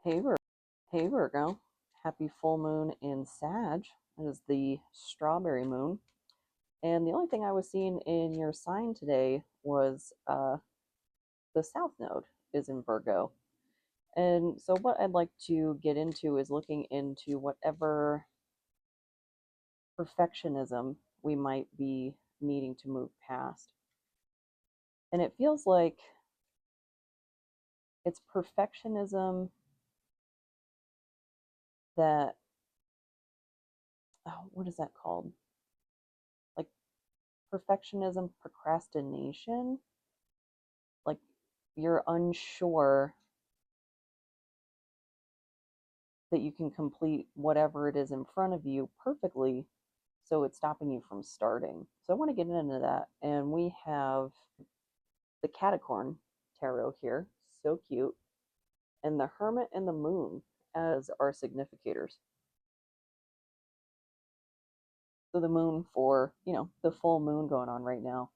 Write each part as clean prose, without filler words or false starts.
Hey, hey Virgo, happy full moon in Sag. It is the strawberry moon. And the only thing I was seeing in your sign today was the South Node is in Virgo. And so, what I'd like to get into is looking into whatever perfectionism we might be needing to move past. And it feels like it's perfectionism that, oh, what is that called? Like perfectionism, procrastination. Like you're unsure that you can complete whatever it is in front of you perfectly, so it's stopping you from starting. So I want to get into that. And we have the Catacorn tarot here, so cute, and the Hermit and the Moon as our significators. So the moon for, the full moon going on right now.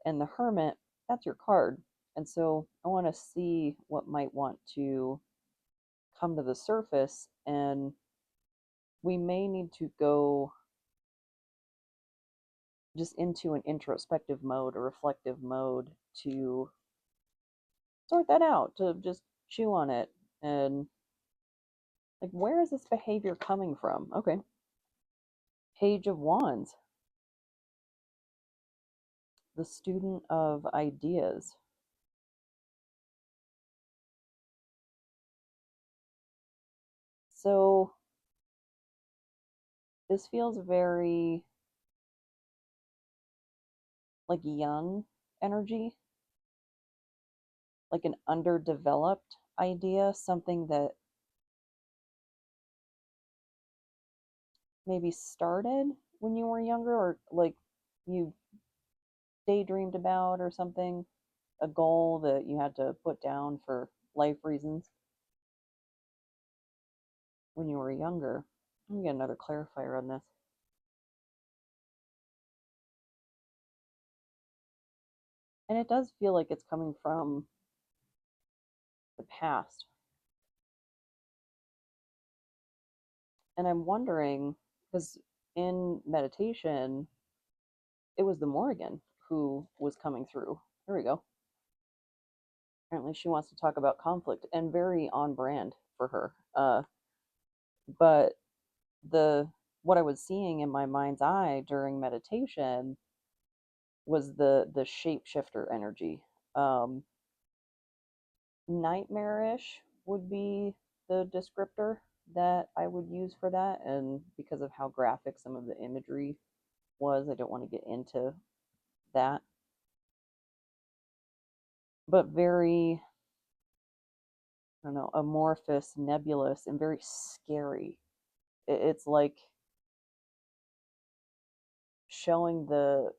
And the Hermit, that's your card. And so I want to see what might want to come to the surface, and we may need to go just into an introspective mode, a reflective mode to sort that out, to just chew on it and like, where is this behavior coming from? Okay. Page of Wands, the student of ideas. So this feels very like young energy, like an underdeveloped idea, something that maybe started when you were younger, or like you daydreamed about or something, a goal that you had to put down for life reasons when you were younger. Let me get another clarifier on this. And it does feel like it's coming from the past. And I'm wondering, because in meditation, it was the Morrigan who was coming through. There we go. Apparently, she wants to talk about conflict, and very on brand for her. But the what I was seeing in my mind's eye during meditation was the shapeshifter energy. Um, Nightmarish would be the descriptor that I would use for that. And because of how graphic some of the imagery was, I don't want to get into that. But very, I don't know, amorphous, nebulous, and very scary. It's like showing the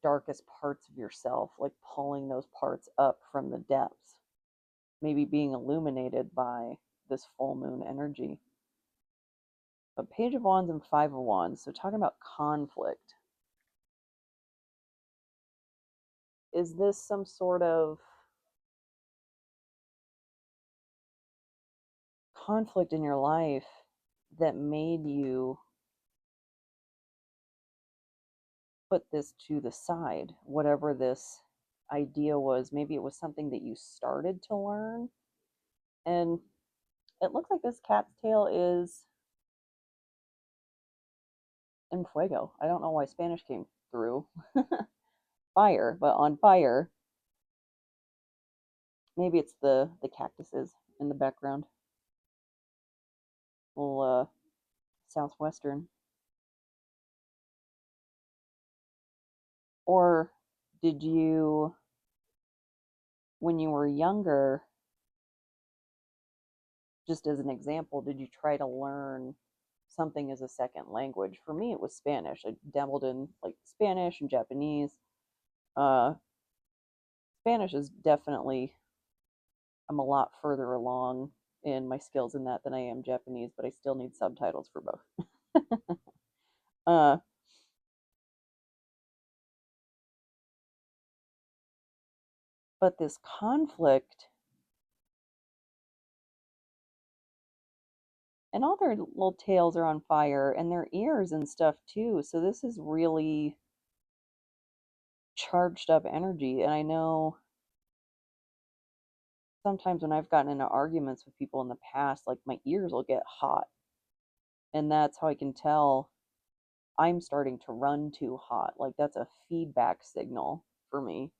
darkest parts of yourself, like pulling those parts up from the depths, maybe being illuminated by this full moon energy. But Page of Wands and Five of Wands, so talking about conflict. Is this some sort of conflict in your life that made you put this to the side? Whatever this idea was, maybe it was something that you started to learn. And it looks like this cat's tail is in fuego. I don't know why Spanish came through. Fire, but on fire. Maybe it's the cactuses in the background. Little southwestern. Or did you, when you were younger, just as an example, did you try to learn something as a second language? For me, it was Spanish. I dabbled in like Spanish and Japanese. Uh, Spanish is definitely, I'm a lot further along in my skills in that than I am Japanese, but I still need subtitles for both. uh, but this conflict And all their little tails are on fire and their ears and stuff too. So this is really charged up energy. And I know sometimes when I've gotten into arguments with people in the past, like my ears will get hot. And that's how I can tell I'm starting to run too hot. Like that's a feedback signal for me.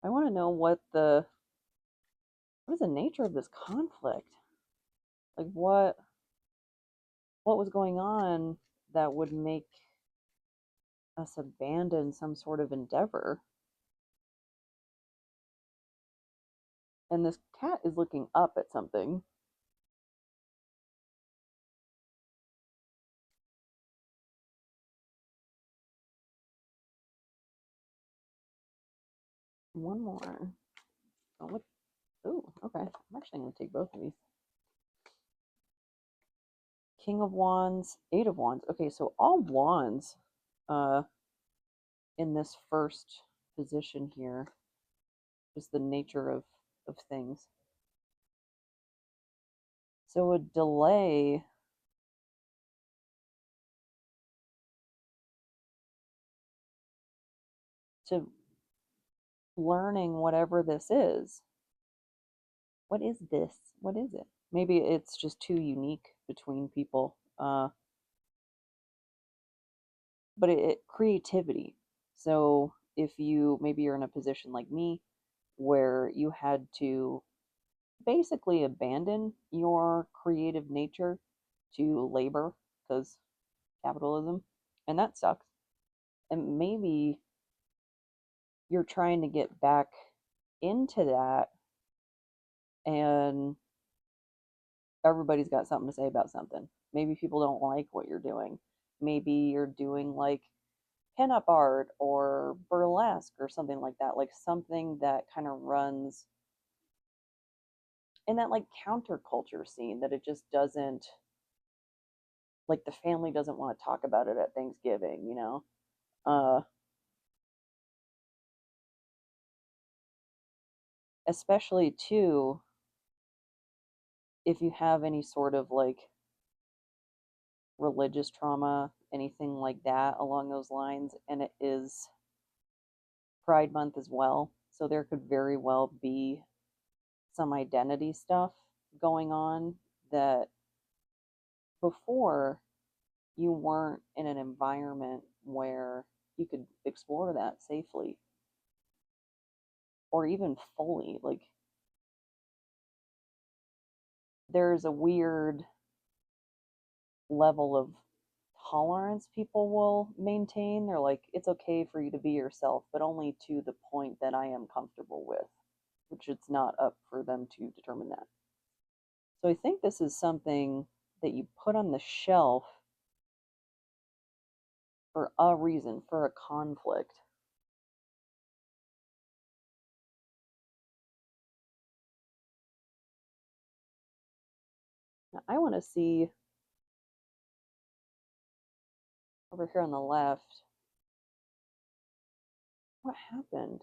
I want to know what is the nature of this conflict? Like what was going on that would make us abandon some sort of endeavor? And this cat is looking up at something. One more. Oh, look. Ooh, okay. I'm actually going to take both of these. King of Wands, Eight of Wands. Okay, so all wands uh, in this first position here, just the nature of things. So a delay to learning whatever this is. What is this? What is it? Maybe it's just too unique between people. But creativity. So if you maybe you're in a position like me where you had to basically abandon your creative nature to labor because capitalism, and that sucks. And maybe you're trying to get back into that, and everybody's got something to say about something. Maybe people don't like what you're doing. Maybe you're doing like pinup art or burlesque or something like that, like something that kind of runs in that like counterculture scene that it just doesn't, like the family doesn't want to talk about it at Thanksgiving, you know? Especially too, if you have any sort of like religious trauma, anything like that along those lines, and it is Pride Month as well. So there could very well be some identity stuff going on that before you weren't in an environment where you could explore that safely or even fully. Like, there's a weird level of tolerance people will maintain. They're like, it's okay for you to be yourself, but only to the point that I am comfortable with, which it's not up for them to determine that. So I think this is something that you put on the shelf for a reason, for a conflict. Now, I want to see over here on the left what happened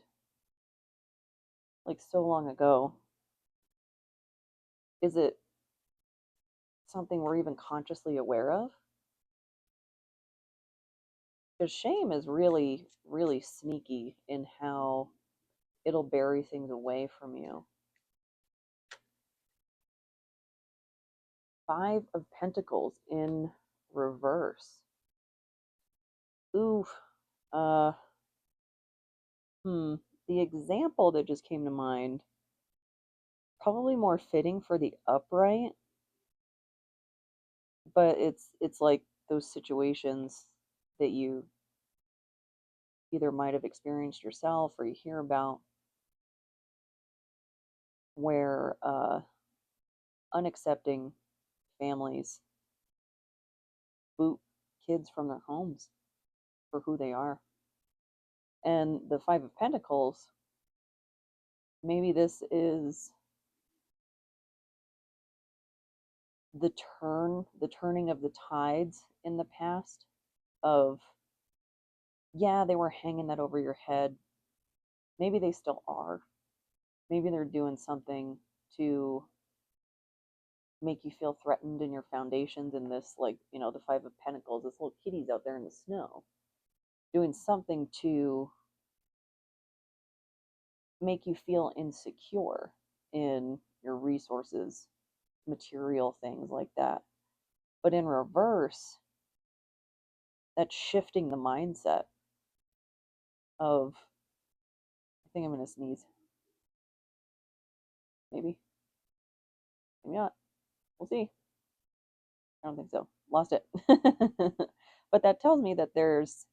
like so long ago. Is it something we're even consciously aware of? Because shame is really, really sneaky in how it'll bury things away from you. Five of Pentacles in reverse. Oof. Uh, The example that just came to mind, probably more fitting for the upright, but it's like those situations that you either might have experienced yourself or you hear about where unaccepting families boot kids from their homes for who they are. And the Five of Pentacles, maybe this is the turning of the tides in the past of, yeah, they were hanging that over your head. Maybe they still are. maybe they're doing something to make you feel threatened in your foundations in this, like, the Five of Pentacles, this little kitty's out there in the snow, doing something to make you feel insecure in your resources, material things like that. But in reverse, that's shifting the mindset of, I think I'm going to sneeze. Maybe. Maybe not. We'll see. I don't think so. Lost it. But that tells me that there's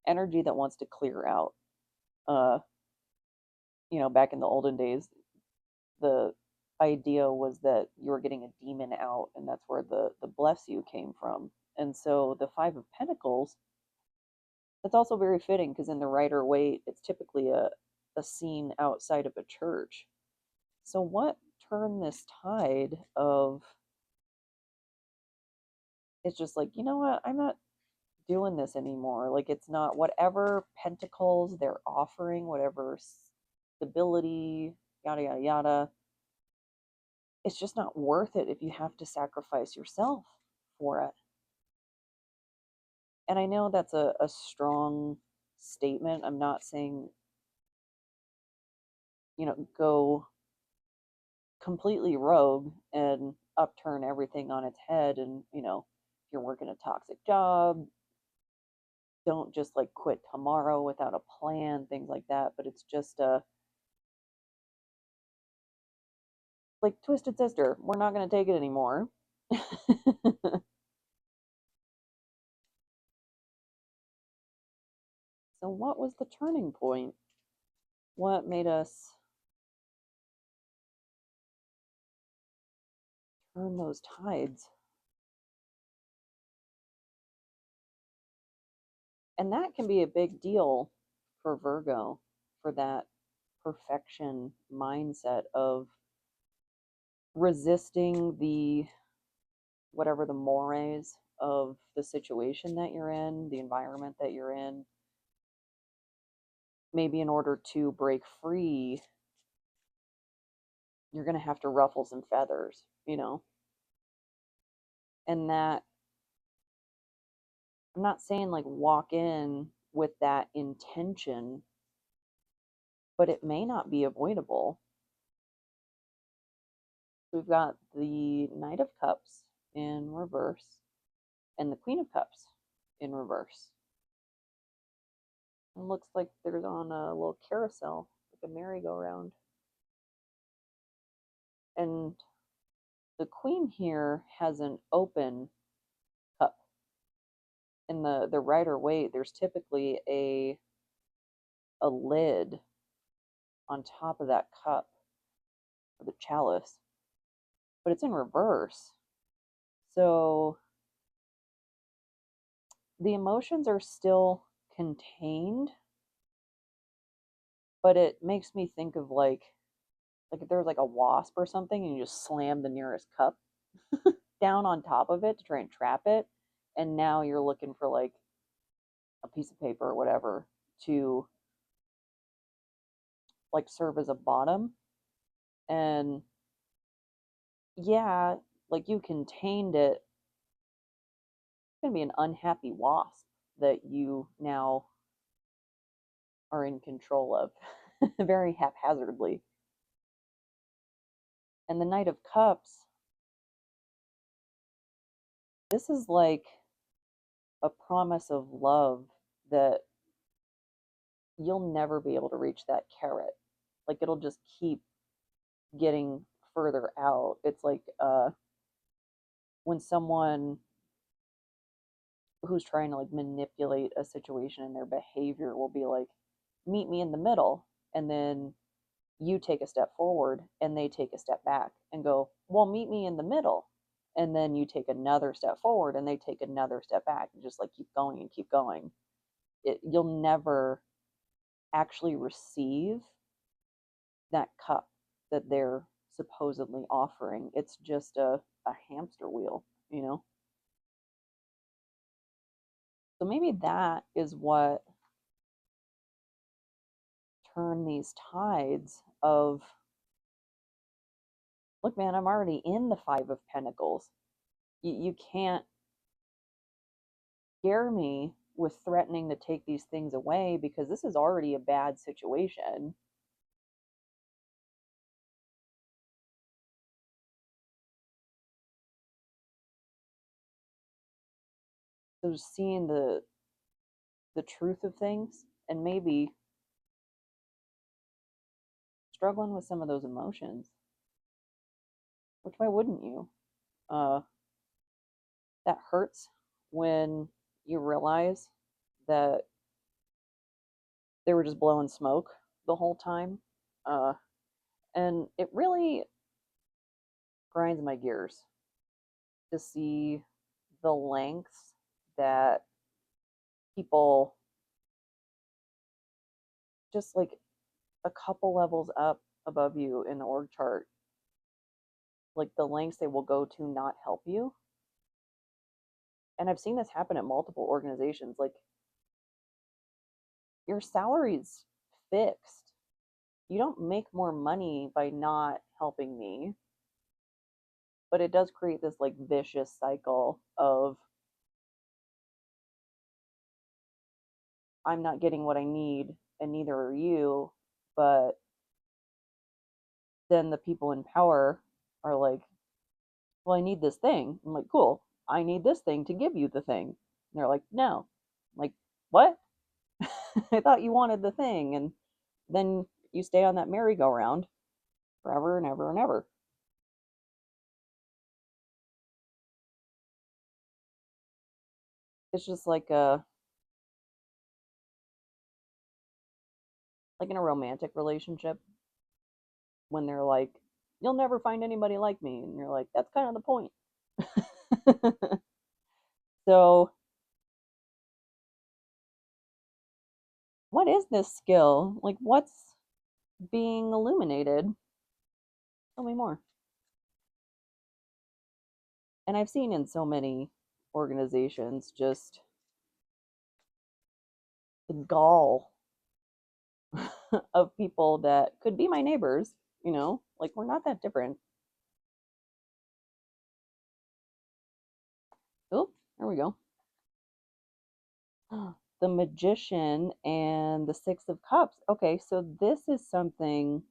energy that wants to clear out. Uh, back in the olden days, the idea was that you were getting a demon out, and that's where the bless you came from. And so the Five of Pentacles, that's also very fitting because in the Rider Waite, it's typically a scene outside of a church. So what turned this tide of, it's just like, you know what, I'm not doing this anymore. Like, it's not whatever pentacles they're offering, whatever stability, yada yada yada, it's just not worth it if you have to sacrifice yourself for it. And I know that's a strong statement. I'm not saying, go completely rogue and upturn everything on its head. And, if you're working a toxic job, don't just like quit tomorrow without a plan, things like that. But it's just like Twisted Sister, we're not going to take it anymore. So what was the turning point? What made us turn those tides? And that can be a big deal for Virgo, for that perfection mindset of resisting the whatever the mores of the situation that you're in, the environment that you're in. Maybe in order to break free, you're going to have to ruffle some feathers, And that, I'm not saying like walk in with that intention, but it may not be avoidable. We've got the Knight of Cups in reverse and the Queen of Cups in reverse. It looks like they're on a little carousel, like a merry-go-round. And the Queen here has an open cup. In the Rider Waite, there's typically a lid on top of that cup, or the chalice, but it's in reverse. So the emotions are still contained, but it makes me think of like if there's like a wasp or something and you just slam the nearest cup down on top of it to try and trap it, and now you're looking for like a piece of paper or whatever to like serve as a bottom. And yeah, like you contained it. It's going to be an unhappy wasp that you now are in control of very haphazardly. And the Knight of Cups, this is like a promise of love that you'll never be able to reach that carrot. Like it'll just keep getting further out. It's like when someone who's trying to like manipulate a situation and their behavior will be like, meet me in the middle, and then you take a step forward and they take a step back and go, well, meet me in the middle, and then you take another step forward and they take another step back, and just like keep going and keep going. You'll never actually receive that cup that they're supposedly offering. It's just a hamster wheel. So maybe that is what turned these tides of Look, man, I'm already in the Five of Pentacles. You can't scare me with threatening to take these things away because this is already a bad situation. So just seeing the truth of things and maybe struggling with some of those emotions, which why wouldn't you? Uh, that hurts when you realize that they were just blowing smoke the whole time. Uh, and it really grinds my gears to see the lengths that people just like a couple levels up above you in the org chart, like the lengths they will go to not help you. And I've seen this happen at multiple organizations. Like your salary's fixed. You don't make more money by not helping me, but it does create this like vicious cycle of I'm not getting what I need and neither are you, but then the people in power are like, well, I need this thing. I'm like, cool. I need this thing to give you the thing. And they're like, no. I'm like, what? I thought you wanted the thing. And then you stay on that merry-go-round forever and ever and ever. It's just like in a romantic relationship when they're like, you'll never find anybody like me. And you're like, that's kind of the point. So, what is this skill? Like, what's being illuminated? Tell me more. And I've seen in so many organizations just the gall of people that could be my neighbors, like we're not that different. Oh, there we go. The Magician and the Six of Cups. Okay, so this is something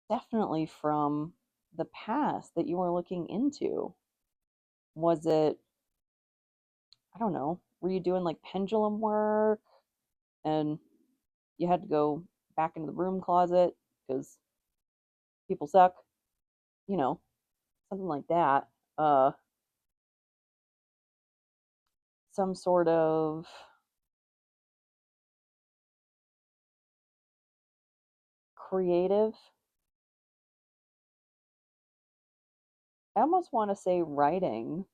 definitely from the past that you were looking into. Was it, I don't know, were you doing like pendulum work and you had to go back into the broom closet because people suck, you know, something like that. Uh, some sort of creative, I almost want to say writing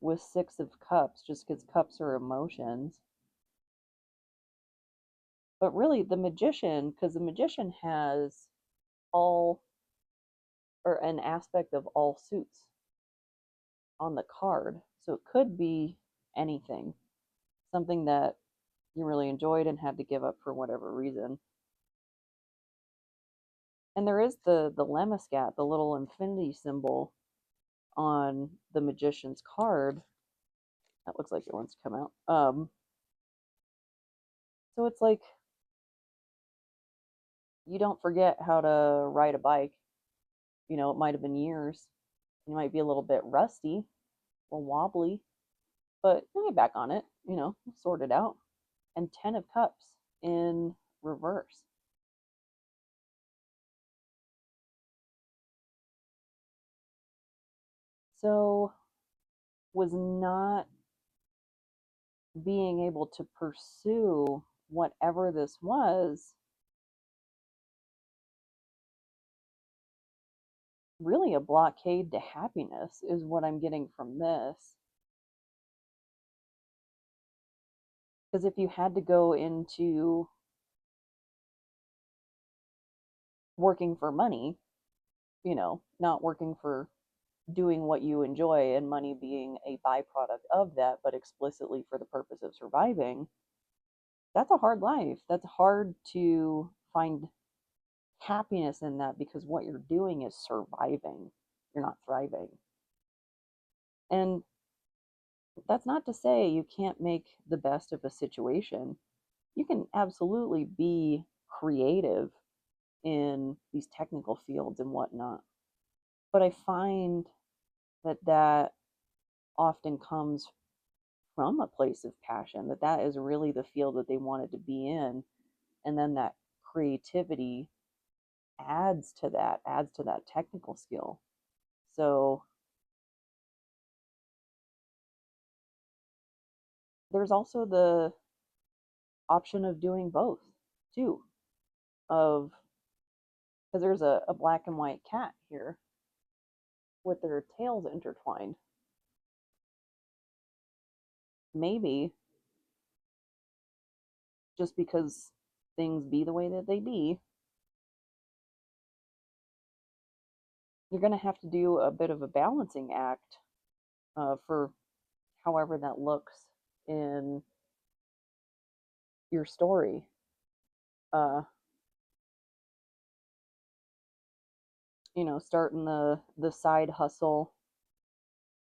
with Six of Cups, just because cups are emotions. But really, the Magician, because the Magician has all, or an aspect of all suits on the card. So it could be anything, something that you really enjoyed and had to give up for whatever reason. And there is the Lemniscat, the little infinity symbol on the Magician's card. That looks like it wants to come out. So it's like you don't forget how to ride a bike. It might have been years. You might be a little bit rusty, a little wobbly, but you'll get back on it, sort it out. And 10 of Cups in reverse. So was not being able to pursue whatever this was really a blockade to happiness, is what I'm getting from this. Because if you had to go into working for money, not working for doing what you enjoy and money being a byproduct of that, but explicitly for the purpose of surviving, that's a hard life. That's hard to find happiness in that because what you're doing is surviving. You're not thriving. And that's not to say you can't make the best of a situation. You can absolutely be creative in these technical fields and whatnot. But I find that often comes from a place of passion, that is really the field that they wanted to be in. And then that creativity adds to that technical skill. So there's also the option of doing both too, of because there's a black and white cat here with their tails intertwined. Maybe just because things be the way that they be, you're going to have to do a bit of a balancing act for however that looks in your story. Uh, Starting the side hustle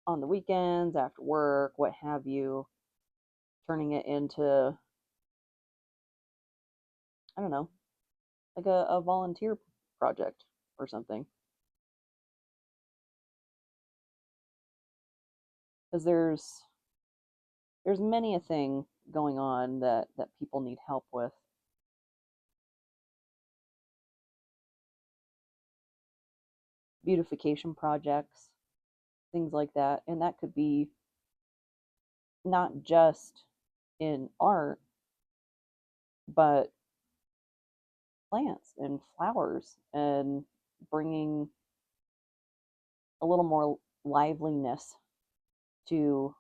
on the weekends, after work, what have you, turning it into, I don't know, like a volunteer project or something. Because there's many a thing going on that people need help with. Beautification projects, things like that. And that could be not just in art, but plants and flowers and bringing a little more liveliness to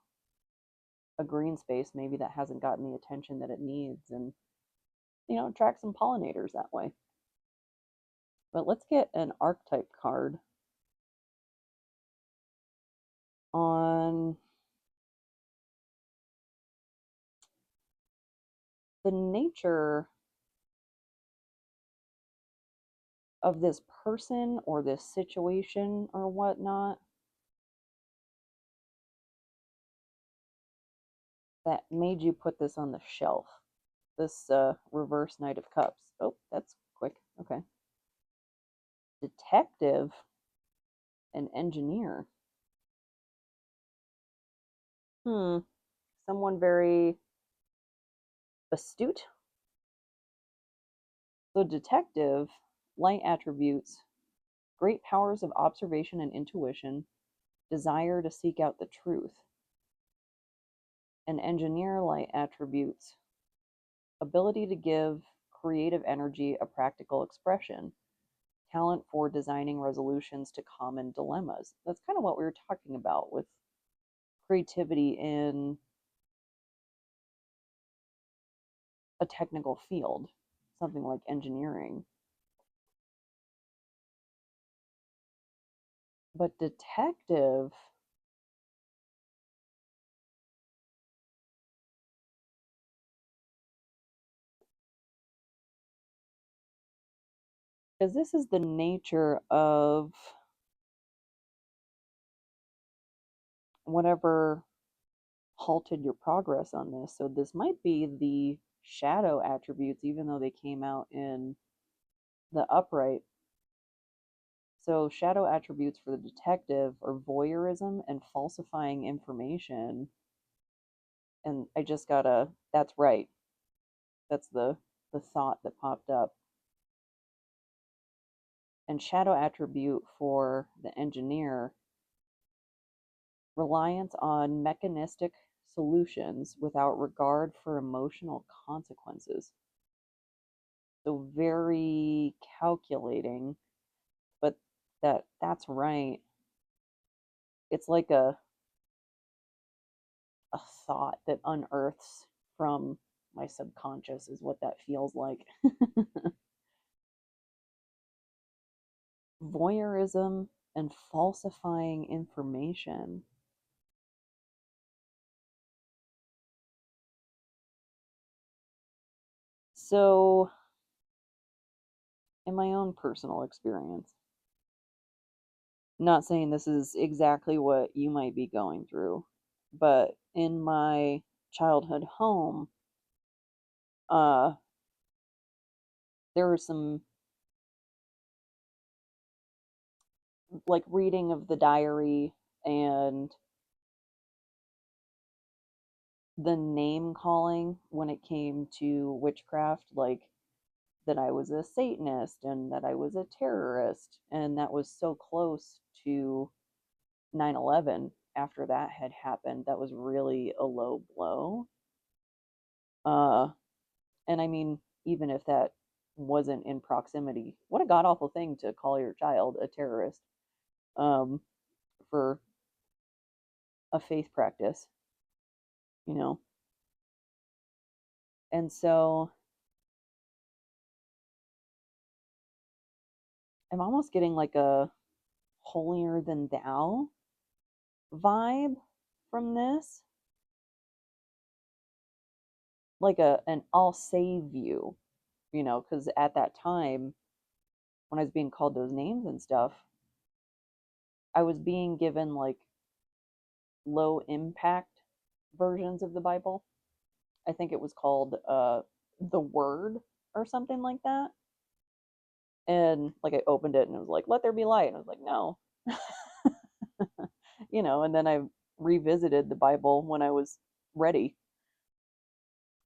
a green space maybe that hasn't gotten the attention that it needs, and attract some pollinators that way. But let's get an archetype card on the nature of this person or this situation or whatnot that made you put this on the shelf. This reverse Knight of Cups. Oh, that's quick. Okay. Detective and engineer. Someone very astute. So, detective, light attributes, great powers of observation and intuition, desire to seek out the truth. An engineer, light attributes, ability to give creative energy a practical expression, talent for designing resolutions to common dilemmas. That's kind of what we were talking about with creativity in a technical field, something like engineering. But detective, because this is the nature of whatever halted your progress on this. So this might be the shadow attributes, even though they came out in the upright. So shadow attributes for the detective are voyeurism and falsifying information. And I just gotta, that's right. That's the thought that popped up. And shadow attribute for the engineer, reliance on mechanistic solutions without regard for emotional consequences. So very calculating, but that's right. It's like a thought that unearths from my subconscious is what that feels like. Voyeurism and falsifying information. So in my own personal experience. Not saying this is exactly what you might be going through, but in my childhood home, uh, there were some like reading of the diary and the name calling when it came to witchcraft, like that I was a Satanist and that I was a terrorist, and that was so close to 9/11. After that had happened, that was really a low blow. Uh, and I mean, even if that wasn't in proximity, what a god awful thing to call your child a terrorist um, for a faith practice, you know? And so I'm almost getting like a holier than thou vibe from this, like an I'll save you, because at that time when I was being called those names and stuff, I was being given like low impact versions of the Bible. I think it was called the Word or something like that. And like I opened it and it was like, let there be light. And I was like, no. And then I revisited the Bible when I was ready.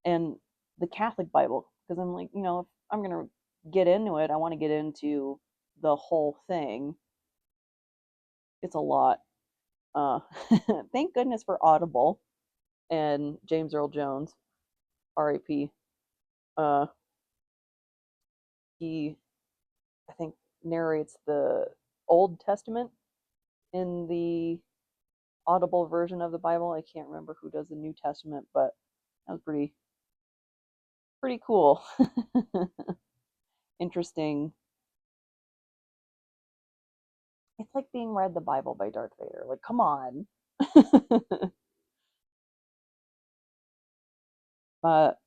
And the Catholic Bible, because I'm like, if I'm going to get into it, I want to get into the whole thing. It's a lot. Uh, thank goodness for Audible and James Earl Jones, R.I.P. Uh, he, I think, narrates the Old Testament in the Audible version of the Bible. I can't remember who does the New Testament, but that was pretty cool. Interesting. It's like being read the Bible by Darth Vader. Like, come on. But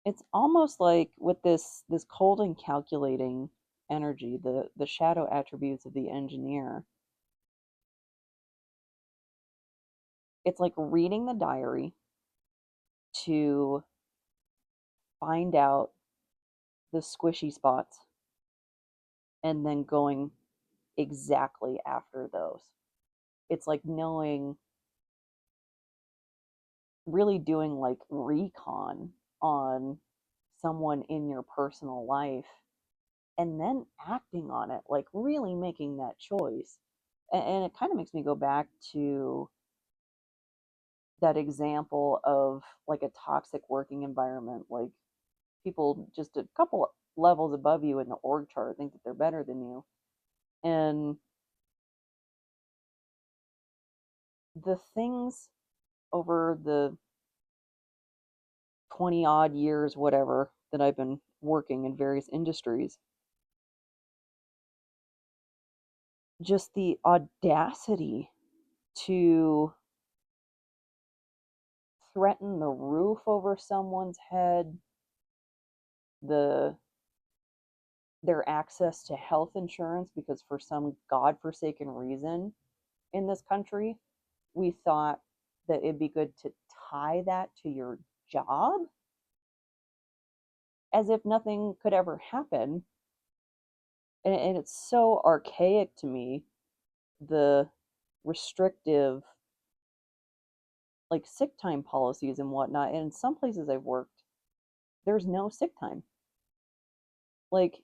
it's almost like with this cold and calculating energy, the shadow attributes of the engineer, it's like reading the diary to find out the squishy spots and then going exactly after those. It's like knowing, really doing like recon on someone in your personal life and then acting on it, like really making that choice. And it kind of makes me go back to that example of like a toxic working environment, like people just a couple levels above you in the org chart think that they're better than you. And the things over the 20 odd years, whatever, that I've been working in various industries, just the audacity to threaten the roof over someone's head, the their access to health insurance, because for some godforsaken reason in this country, we thought that it'd be good to tie that to your job as if nothing could ever happen. And it's so archaic to me, the restrictive, like sick time policies and whatnot. And in some places I've worked, there's no sick time. Like,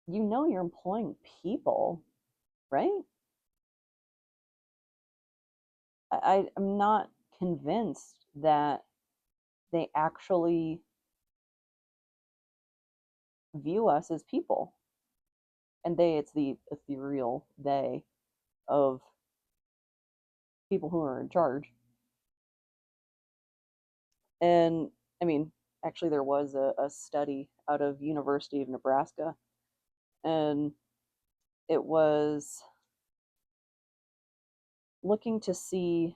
you're employing people, right? I'm not convinced that they actually view us as people. And they, it's the ethereal they of people who are in charge. And I mean, actually, there was a study out of University of Nebraska, and it was looking to see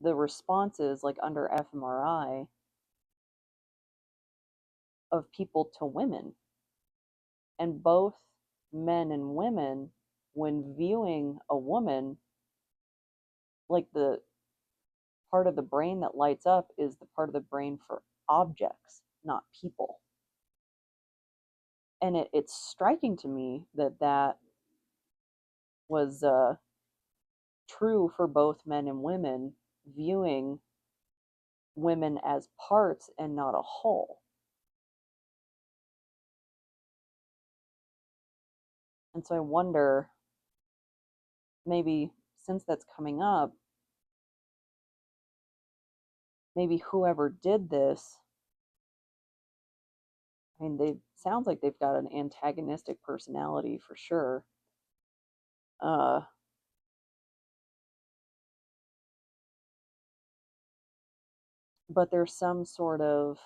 the responses like under fMRI of people to women. And both men and women, when viewing a woman, like the part of the brain that lights up is the part of the brain for objects, not people. And it's striking to me that that was true for both men and women, viewing women as parts and not a whole. And so I wonder, maybe since that's coming up, maybe whoever did this, I mean, they sounds like they've got an antagonistic personality for sure. Uh, but there's some sort of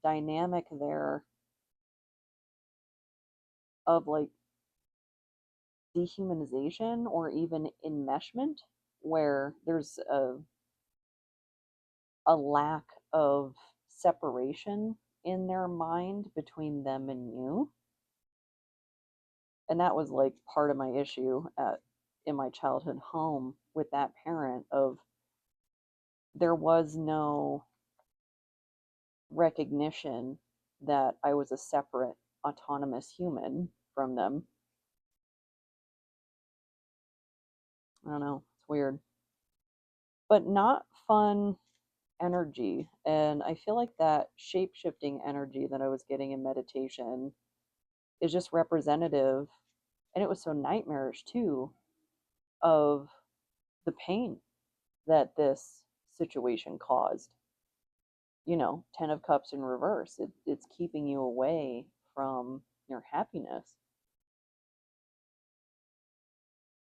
dynamic there of like dehumanization or even enmeshment where there's a lack of separation in their mind between them and you. And that was like part of my issue at in my childhood home with that parent of there was no recognition that I was a separate autonomous human from them. I don't know, it's weird. But not fun energy. And I feel like that shape shifting energy that I was getting in meditation is just representative, and it was so nightmarish too, of the pain that this situation caused. You know, 10 of Cups in reverse. It's keeping you away from your happiness.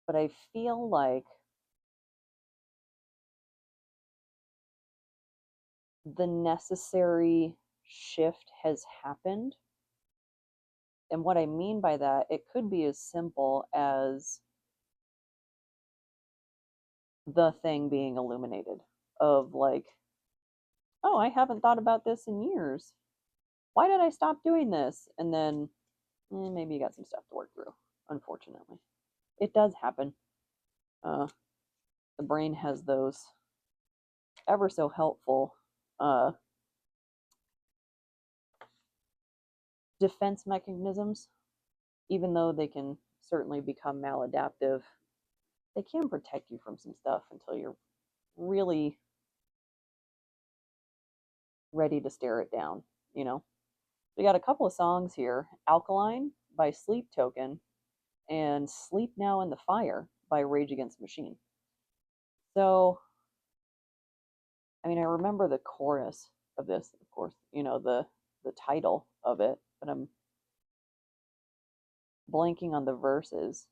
But I feel like the necessary shift has happened. And what I mean by that, it could be as simple as the thing being illuminated of like, oh, I haven't thought about this in years. Why did I stop doing this? And then maybe you got some stuff to work through, unfortunately. It does happen. Uh, the brain has those ever so helpful uh, defense mechanisms, even though they can certainly become maladaptive. They can protect you from some stuff until you're really ready to stare it down, you know? We got a couple of songs here: Alkaline by Sleep Token and Sleep Now in the Fire by Rage Against the Machine. So, I mean, I remember the chorus of this, of course, you know, the title of it, but I'm blanking on the verses.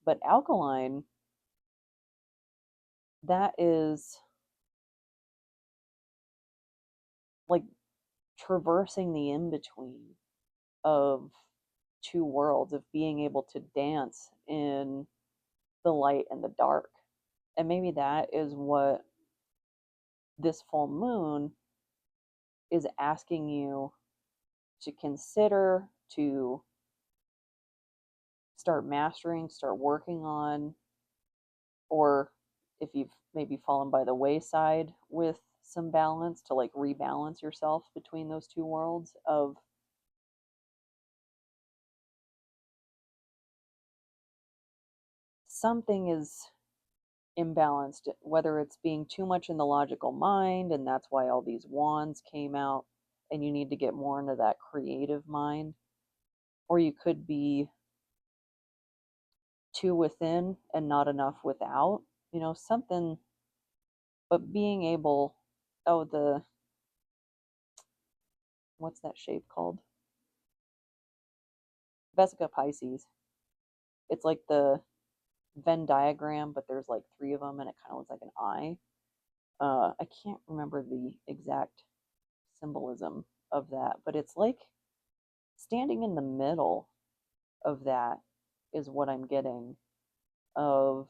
But Alkaline, that is like traversing the in between of two worlds, of being able to dance in the light and the dark. And maybe that is what this full moon is asking you to consider, to start mastering, start working on, or if you've maybe fallen by the wayside with some balance, to like rebalance yourself between those two worlds of something is imbalanced, whether it's being too much in the logical mind, and that's why all these wands came out, and you need to get more into that creative mind, or you could be too within and not enough without, you know, something. But being able, oh, the, what's that shape called? Vesica Pisces. It's like the Venn diagram, but there's like three of them, and it kind of looks like an eye. I can't remember the exact symbolism of that, but it's like standing in the middle of that is what I'm getting, of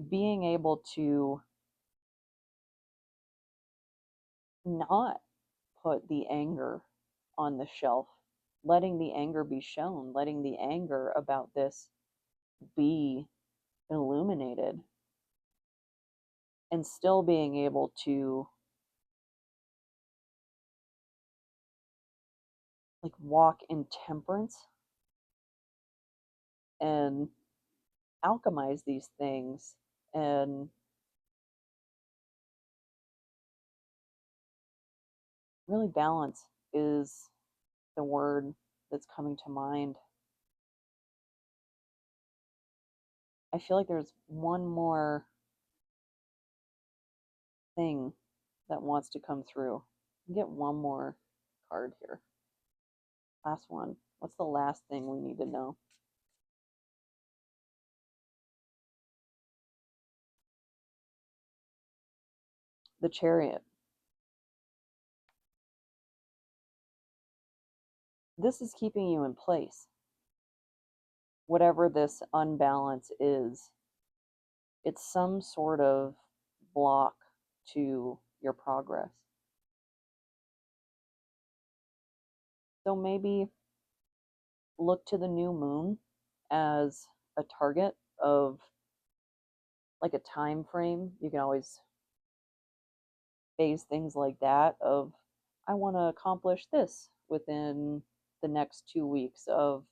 being able to not put the anger on the shelf, letting the anger be shown, letting the anger about this be illuminated, and still being able to like walk in temperance and alchemize these things. And really, balance is the word that's coming to mind. I feel like there's one more thing that wants to come through. Get one more card here. Last one. What's the last thing we need to know? The Chariot. This is keeping you in place. Whatever this unbalance is, it's some sort of block to your progress. So maybe look to the new moon as a target of like a time frame. You can always phase things like that of I want to accomplish this within the next 2 weeks of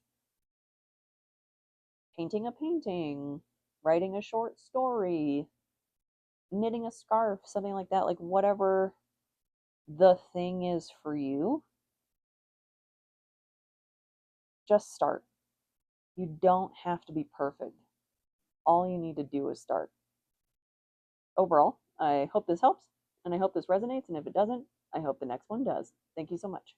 painting a painting, writing a short story, knitting a scarf, something like that. Like whatever the thing is for you, just start. You don't have to be perfect. All you need to do is start. Overall, I hope this helps and I hope this resonates. And if it doesn't, I hope the next one does. Thank you so much.